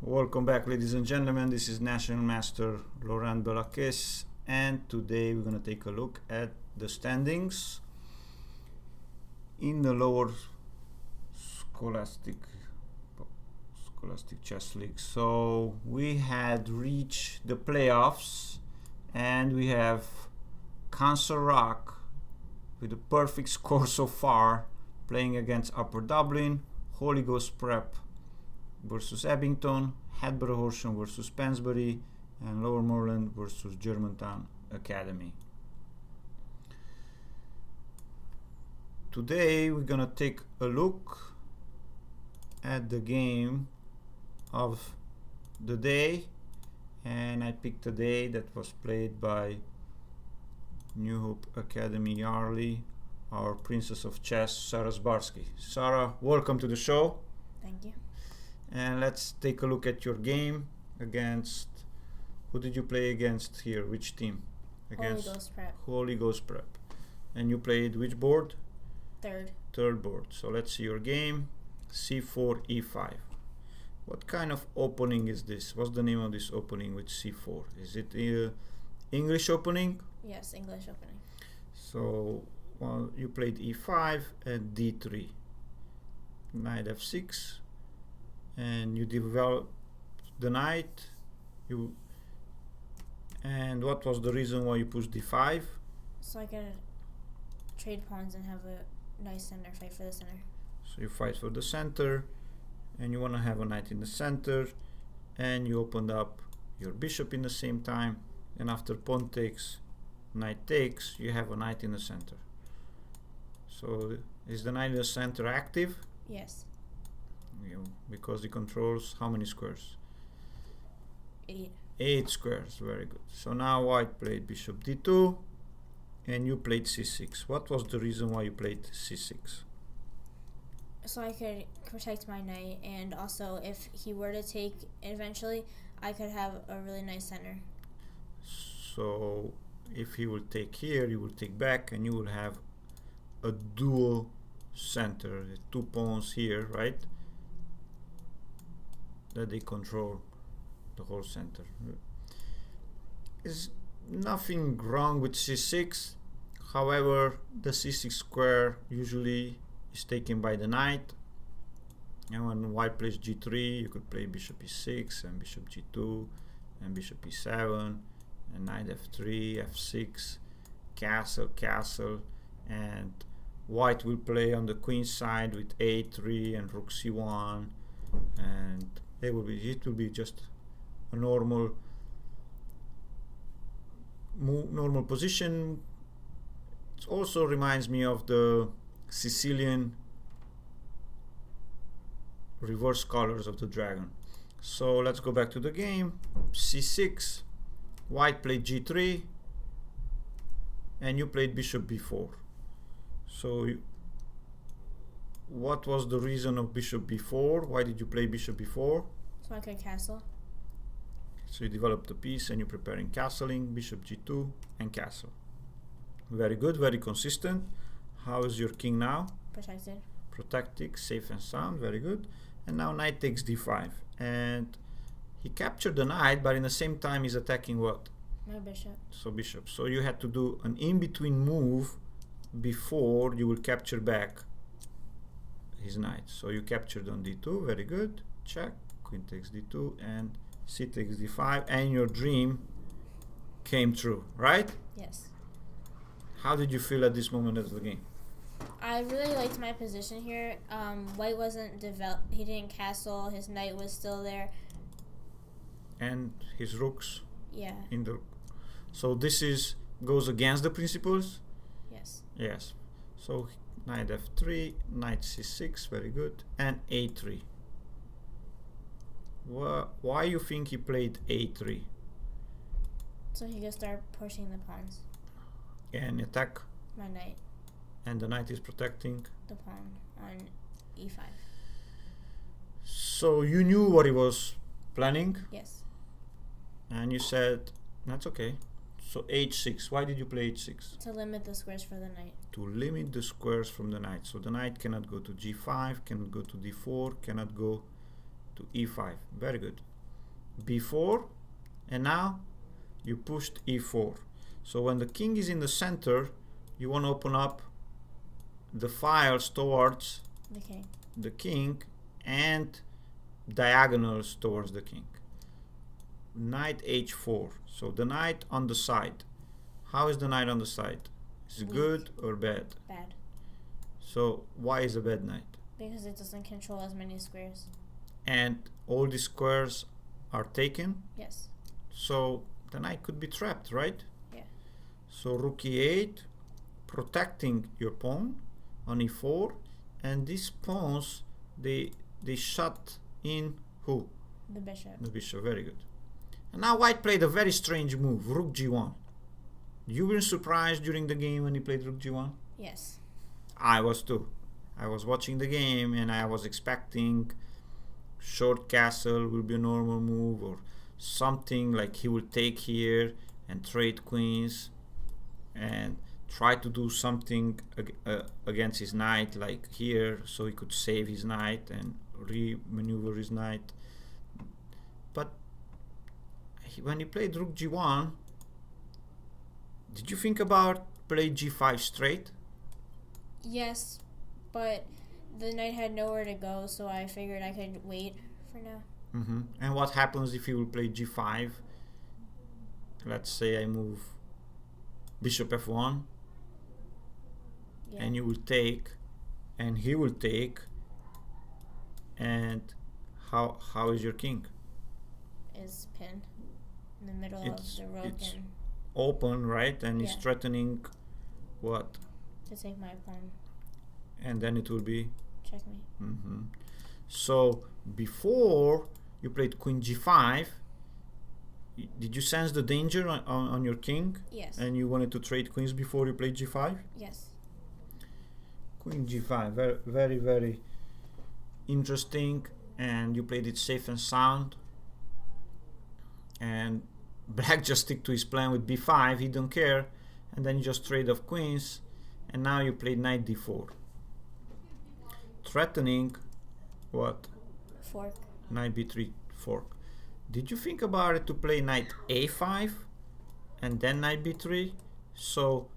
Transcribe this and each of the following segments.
Welcome back, ladies and gentlemen. This is National Master Lbcscl, and today we're going to take a look at the standings in the lower Scholastic Chess League. So we had reached the playoffs, and we have Cancer Rock with a perfect score so far, playing against Upper Dublin, Holy Ghost Prep versus Abington, Hadborough Horsham versus Pensbury, and Lower Moreland versus Germantown Academy. Today we're gonna take a look at the game of the day, and I picked a day that was played by New Hope Academy Yarley, our Princess of Chess, Sarah Zbarsky. Sarah, welcome to the show. Thank you. And let's take a look at your game against, who did you play against here? Which team? Against Holy Ghost Prep. Holy Ghost Prep. And you played which board? Third board. So let's see your game. C4, E5. What kind of opening is this? What's the name of this opening with C4? Is it English opening? Yes, English opening. So well, you played E5 and D3. Knight F6. And you develop the knight. And what was the reason why you pushed D5? So I could trade pawns and have a nice center, fight for the center. So you fight for the center, and you want to have a knight in the center, and you opened up your bishop in the same time, and after pawn takes, knight takes, you have a knight in the center. So is the knight in the center active? Yes. Because it controls how many squares? 8. 8 squares, very good. So now white played bishop d2 and you played c6. What was the reason why you played c6? So I could protect my knight, and also if he were to take eventually, I could have a really nice center. So if he will take here, you will take back, and you will have a dual center, 2 pawns here, right? That they control the whole center. There's nothing wrong with c6. However, the c6 square usually is taken by the knight. And when white plays g3, you could play bishop e6 and bishop g2 and bishop e7 and knight f3, f6, castle, and white will play on the queen side with a3 and rook c1, and it will be just a normal position. It also reminds me of the Sicilian reverse colors of the dragon. So let's go back to the game. c6, white played g3, and you played bishop b4. So what was the reason of bishop b4? Why did you play bishop b4? So I could castle. So you developed the piece and you're preparing castling, bishop g2 and castle. Very good, very consistent. How is your king now? Protected. Protected, safe and sound, very good. And now knight takes d5. And he captured the knight, but in the same time he's attacking what? My bishop. So bishop. So you had to do an in-between move before you will capture back his knight. So you captured on d2, very good. Check, queen takes d2 and c takes d5, and your dream came true, right? Yes. How did you feel at this moment of the game? I really liked my position here. White wasn't developed. He didn't castle. His knight was still there. And his rooks? Yeah. In the. So this goes against the principles? Yes. Yes. So knight f3, knight c6, very good, and a3. Why you think he played a3? So he could start pushing the pawns. And attack? My knight. And the knight is protecting? The pawn on e5. So you knew what he was planning? Yes. And you said, that's okay. So h6. Why did you play h6? To limit the squares for the knight. To limit the squares from the knight. So the knight cannot go to g5, cannot go to d4, cannot go to e5. Very good. b4, and now you pushed e4. So when the king is in the center, you want to open up the files towards the king and diagonals towards the king. Knight h4. So the knight on the side. How is the knight on the side? Is it good or bad? Bad. So why is a bad knight? Because it doesn't control as many squares. And all the squares are taken? Yes. So the knight could be trapped, right? Yeah. So rook e8, protecting your pawn on e4, and these pawns, they shut in who? The bishop. The bishop, very good. And now white played a very strange move, rook g1. You were surprised during the game when he played rook g1? Yes. I was too. I was watching the game and I was expecting short castle will be a normal move, or something like he will take here and trade queens and try to do something against his knight, like here, so he could save his knight and re-maneuver his knight. But when he played rook g1, did you think about play g5 straight? Yes, but the knight had nowhere to go, so I figured I could wait for now. And what happens if he will play g5? Let's say I move bishop f1, and you will take, and he will take, and how is your king? Is pinned in the middle of the rook it's and open, right? And he's threatening what? to take my pawn. And then it will be Checkmate. So before you played queen g5, did you sense the danger on your king? Yes. And you wanted to trade queens before you played g5? Yes. Queen g5, very, very, very interesting, and you played it safe and sound. And black just stick to his plan with b5, he don't care, and then you just trade off queens, and now you played knight d4. Threatening what? Fork. Knight b3 fork. Did you think about it to play knight a5 and then knight b3? So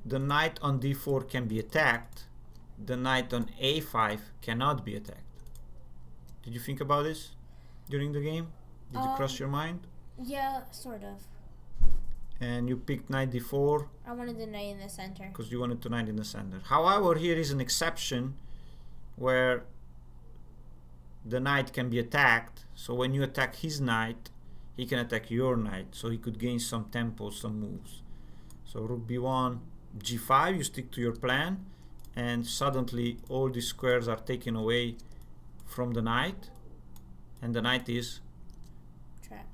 the knight on d4 can be attacked, the knight on a5 cannot be attacked. Did you think about this during the game? Did it cross your mind? Yeah, sort of. And you picked knight d4? I wanted the knight in the center. Because you wanted the knight in the center. However, here is an exception where the knight can be attacked. So when you attack his knight, he can attack your knight. So he could gain some tempo, some moves. So rook b1, g5, you stick to your plan, and suddenly all these squares are taken away from the knight, and the knight is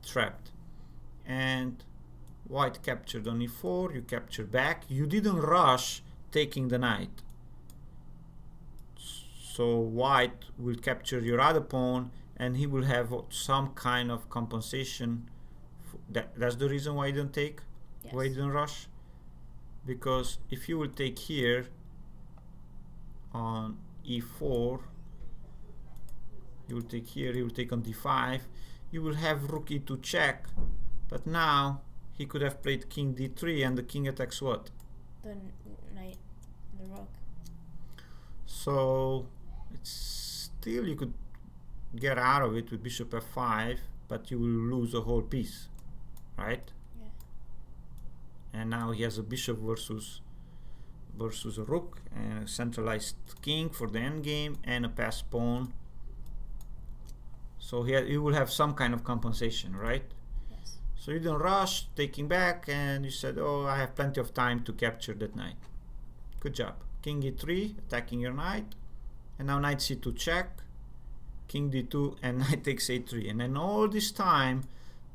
trapped. And white captured on e4, you capture back. You didn't rush taking the knight. So white will capture your other pawn, and he will have some kind of compensation. That's the reason why you didn't take, why you didn't rush. Because if you will take here on e4, you will take here, he will take on d5, you will have rook e2 check, but now he could have played king d3, and the king attacks what? The knight, the rook. So it's still, you could get out of it with bishop f5, but you will lose a whole piece, right? Yeah. And now he has a bishop versus a rook, and a centralized king for the endgame, and a passed pawn. So he will have some kind of compensation, right? Yes. So you didn't rush taking back, and you said, oh, I have plenty of time to capture that knight. Good job. King e3, attacking your knight, and now knight c2 check, king d2, and knight takes a3. And then all this time,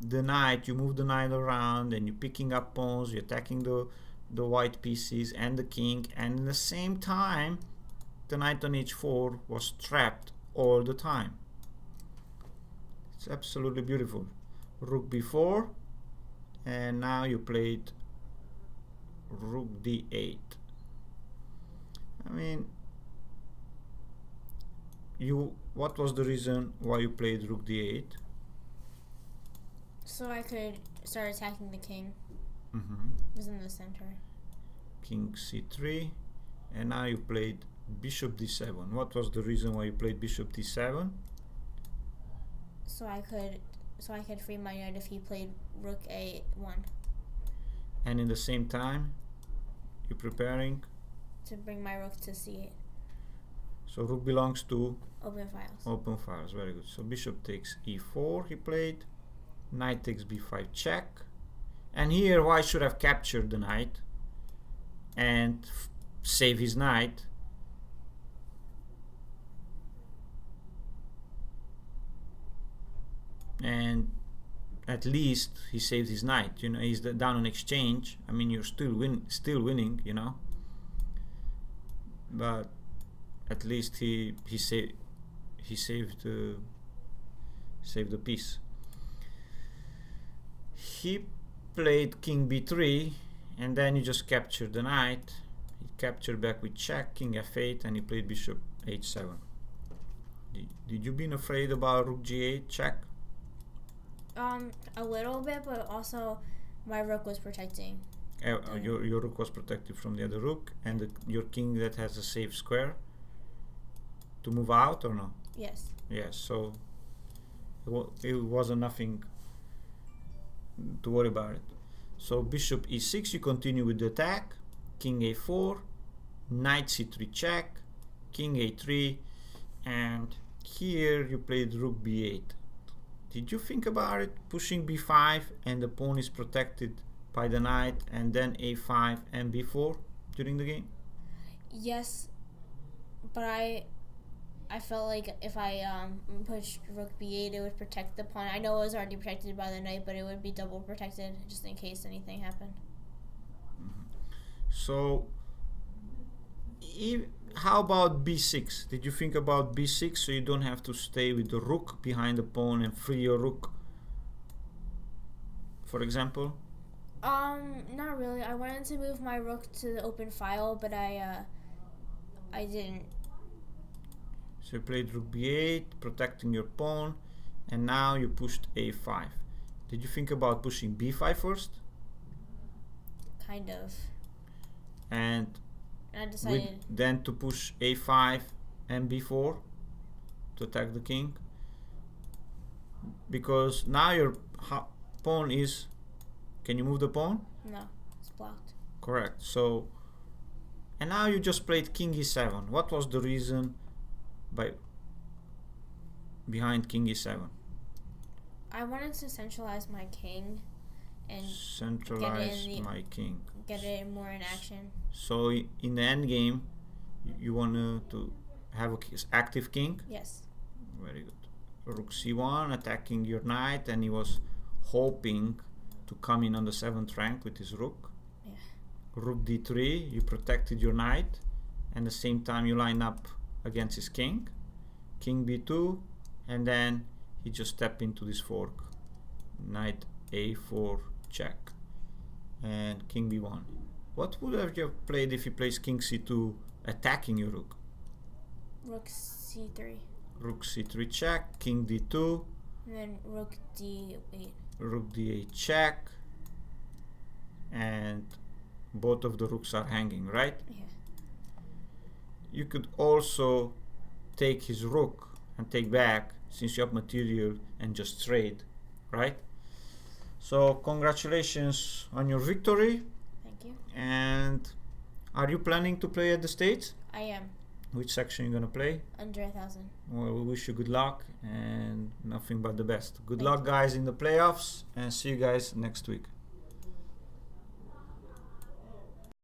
the knight, you move the knight around, and you're picking up pawns, you're attacking the white pieces and the king, and at the same time, the knight on h4 was trapped all the time. It's absolutely beautiful. Rook b4, and now you played rook d8. I mean, what was the reason why you played rook d8? So I could start attacking the king. Mm-hmm. Who's in the center. King c3, and now you played bishop d7. What was the reason why you played bishop d7? So I could free my knight if he played rook a1. And in the same time, you're preparing To bring my rook to c8. So rook belongs to Open files. open files. Very good. So bishop takes e4. He played knight takes b5 check. And here, why should have captured the knight and save his knight? And at least he saved his knight. You know, he's down on exchange. I mean, you're still winning. You know, but at least he saved the piece. He played king b3, and then you just captured the knight. He captured back with check, king f8, and he played bishop h7. Did you been afraid about rook g8 check? A little bit, but also my rook was protecting. Your rook was protected from the other rook, and your king that has a safe square to move out, or no? Yes. Yes, so it wasn't nothing to worry about it. So bishop e6, you continue with the attack, king a4, knight c3 check, king a3, and here you played rook b8. Did you think about it, pushing b5 and the pawn is protected by the knight, and then a5 and b4 during the game? Yes, but I felt like if I pushed rook b8, it would protect the pawn. I know it was already protected by the knight, but it would be double protected just in case anything happened. So, how about b6? Did you think about b6 so you don't have to stay with the rook behind the pawn and free your rook, for example? Not really. I wanted to move my rook to the open file, but I didn't. So you played rook b8, protecting your pawn, and now you pushed a5. Did you think about pushing b5 first? Kind of. And I decided then to push a5 and b4 to attack the king? Because now your pawn is... Can you move the pawn? no, it's blocked. Correct. So, and now you just played king e7. What was the reason behind king e7? I wanted to centralize my king and Centralize my king. get it more in action. So in the end game, you want to have an active king? Yes. Very good. Rook c1, attacking your knight, and he was hoping to come in on the 7th rank with his rook. Yeah. Rook d3, you protected your knight, and at the same time you line up against his king. King b2, and then he just stepped into this fork. Knight a4 check, and king b1. What would have you played if he plays king c2 attacking your rook? Rook c3. Rook c3 check, king d2, And then rook d8. rook d8 check, and both of the rooks are hanging, right? Yeah. You could also take his rook and take back, since you have material, and just trade, right? So congratulations on your victory. Thank you. And are you planning to play at the States? I am. Which section are you gonna play? Under 1,000. Well, we wish you good luck and nothing but the best. Good Thank luck, you. guys, in the playoffs, and see you guys next week.